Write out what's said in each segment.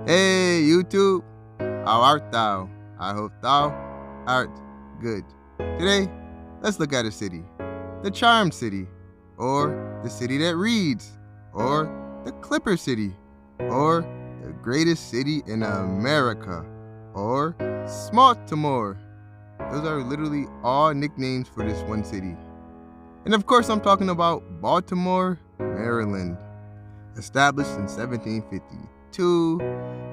Hey, YouTube, how art thou? I hope thou art good. Today, let's look at a city, the Charm City, or the city that reads, or the Clipper City, or the greatest city in America, or Baltimore. Those are literally all nicknames for this one city. And of course, I'm talking about Baltimore, Maryland. Established in 1752,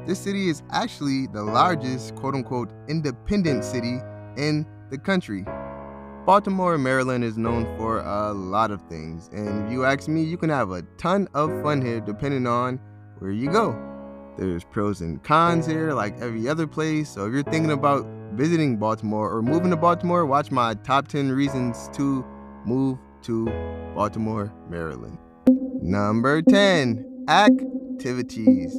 this city is actually the largest quote-unquote independent city in the country. Baltimore, Maryland is known for a lot of things, and if you ask me, you can have a ton of fun here depending on where you go. There's pros and cons here like every other place, so if you're thinking about visiting Baltimore or moving to Baltimore, watch my top 10 reasons to move to Baltimore, Maryland. Number 10, activities.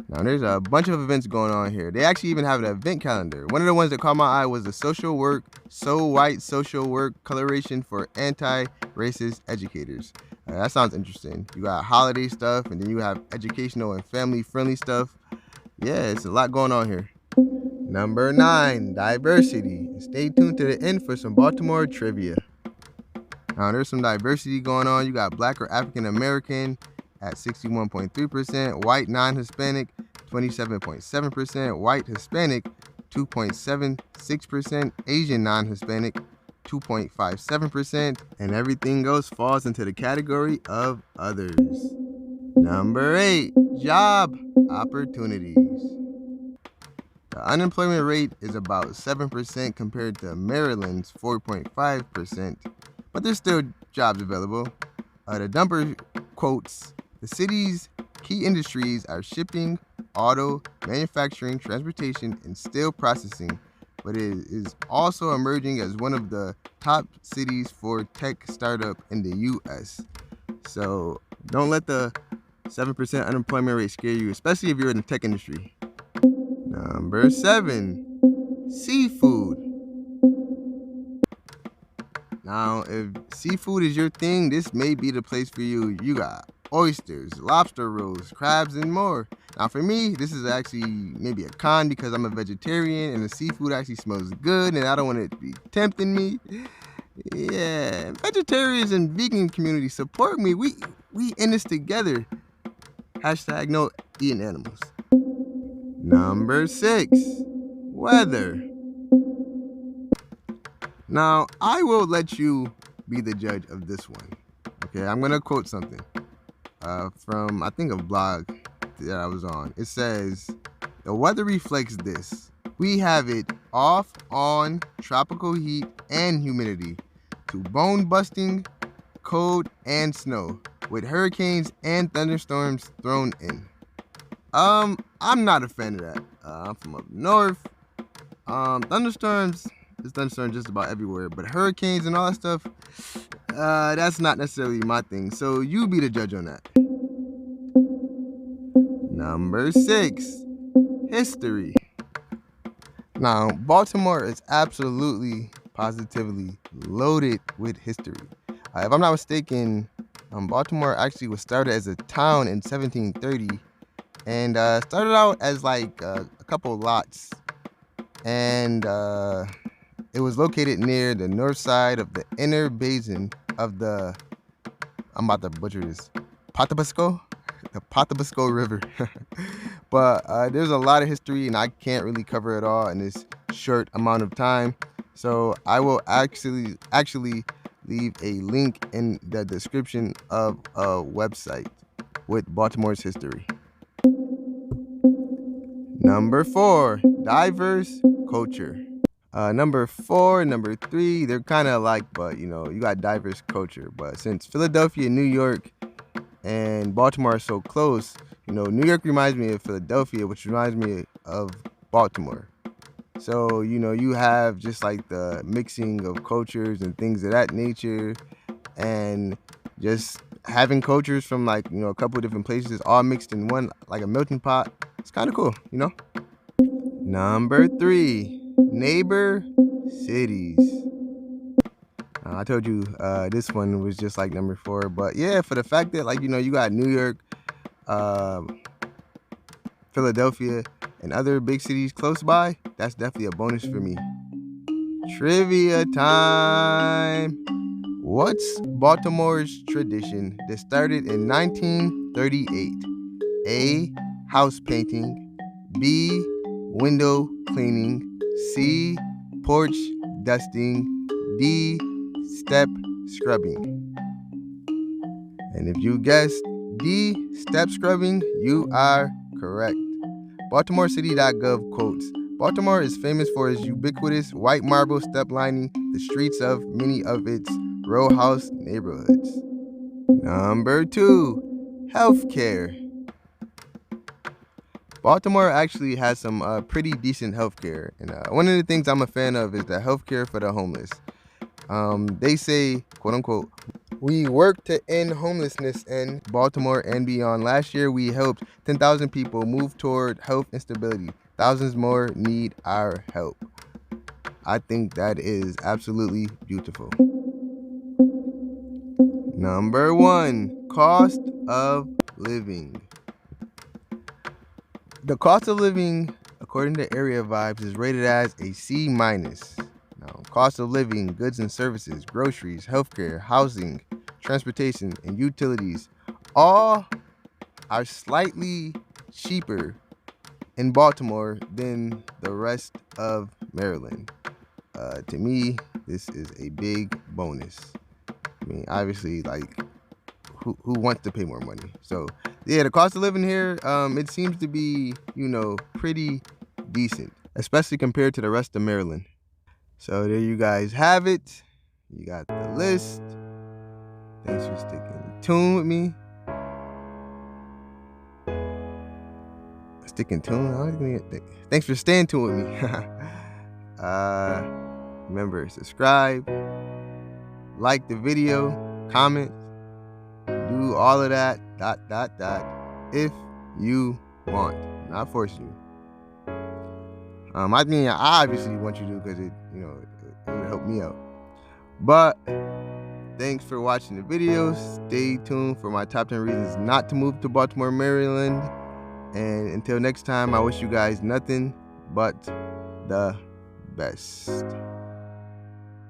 Now, there's a bunch of events going on here. They actually even have an event calendar. One of the ones that caught my eye was the social work, So White social work coloration for anti-racist educators. That sounds interesting. You got holiday stuff, and then you have educational and family-friendly stuff. Yeah, it's a lot going on here. Number 9, diversity. Stay tuned to the end for some Baltimore trivia. Now, there's some diversity going on. You got Black or African American at 61.3%, white non-Hispanic 27.7%, white Hispanic 2.76%, Asian non-Hispanic 2.57%, and everything else falls into the category of others. Number 8, job opportunities. The unemployment rate is about 7% compared to Maryland's 4.5%. But there's still jobs available. The dumper quotes, the city's key industries are shipping, auto, manufacturing, transportation, and steel processing, but it is also emerging as one of the top cities for tech startup in the U.S. So don't let the 7% unemployment rate scare you, especially if you're in the tech industry. Number 7, seafood. Now, if seafood is your thing, this may be the place for you. You got oysters, lobster rolls, crabs, and more. Now, for me, this is actually maybe a con because I'm a vegetarian and the seafood actually smells good and I don't want it to be tempting me. Yeah, vegetarians and vegan community support me. We in this together. Hashtag no eating animals. Number 6, weather. Now, I will let you be the judge of this one. Okay, I'm going to quote something from, I think, a blog that I was on. It says, the weather reflects this. We have it off on tropical heat and humidity to bone-busting cold and snow with hurricanes and thunderstorms thrown in. I'm not a fan of that. I'm from up north. Thunderstorms, there's thunderstorms just about everywhere, but hurricanes and all that stuff, that's not necessarily my thing. So you be the judge on that. Number 6, history. Now, Baltimore is absolutely, positively loaded with history. If I'm not mistaken, Baltimore actually was started as a town in 1730 and started out as like a couple lots. And it was located near the north side of the inner basin of the, I'm about to butcher this, the Potabasco River. But there's a lot of history and I can't really cover it all in this short amount of time. So I will actually leave a link in the description of a website with Baltimore's history. Number 4, diverse culture. Number 4, number 3, they're kind of alike, but you got diverse culture. But since Philadelphia, New York, and Baltimore are so close, New York reminds me of Philadelphia, which reminds me of Baltimore. So, you have just like the mixing of cultures and things of that nature, and just having cultures from like, a couple of different places all mixed in one, like a melting pot. It's kind of cool, Number 3, neighbor cities. I told you this one was just like number 4, but yeah, for the fact that like, you got New York, Philadelphia, and other big cities close by, that's definitely a bonus for me. Trivia time! What's Baltimore's tradition that started in 1938? A. House painting. B. Window cleaning. C. Porch dusting. D. Step scrubbing. And if you guessed D. Step scrubbing, you are correct. BaltimoreCity.gov quotes, Baltimore is famous for its ubiquitous white marble step lining the streets of many of its row house neighborhoods. Number 2, healthcare. Baltimore actually has some pretty decent healthcare, and one of the things I'm a fan of is the healthcare for the homeless. They say, quote unquote, we work to end homelessness in Baltimore and beyond. Last year, we helped 10,000 people move toward health and stability. Thousands more need our help. I think that is absolutely beautiful. Number 1, cost of living. The cost of living, according to Area Vibes, is rated as a C-. Now, cost of living, goods and services, groceries, healthcare, housing, transportation, and utilities all are slightly cheaper in Baltimore than the rest of Maryland. To me, this is a big bonus. I mean, obviously, like, who wants to pay more money? So, yeah, the cost of living here, it seems to be, pretty decent, especially compared to the rest of Maryland. So there you guys have it. You got the list. Thanks for sticking tuned with me. Thanks for staying tuned with me. Remember, subscribe, like the video, comment, do all of that, ... if you want. I'm not forcing you. I obviously want you to, because it would help me out. But thanks for watching the video. Stay tuned for my top 10 reasons not to move to Baltimore, Maryland. And until next time, I wish you guys nothing but the best.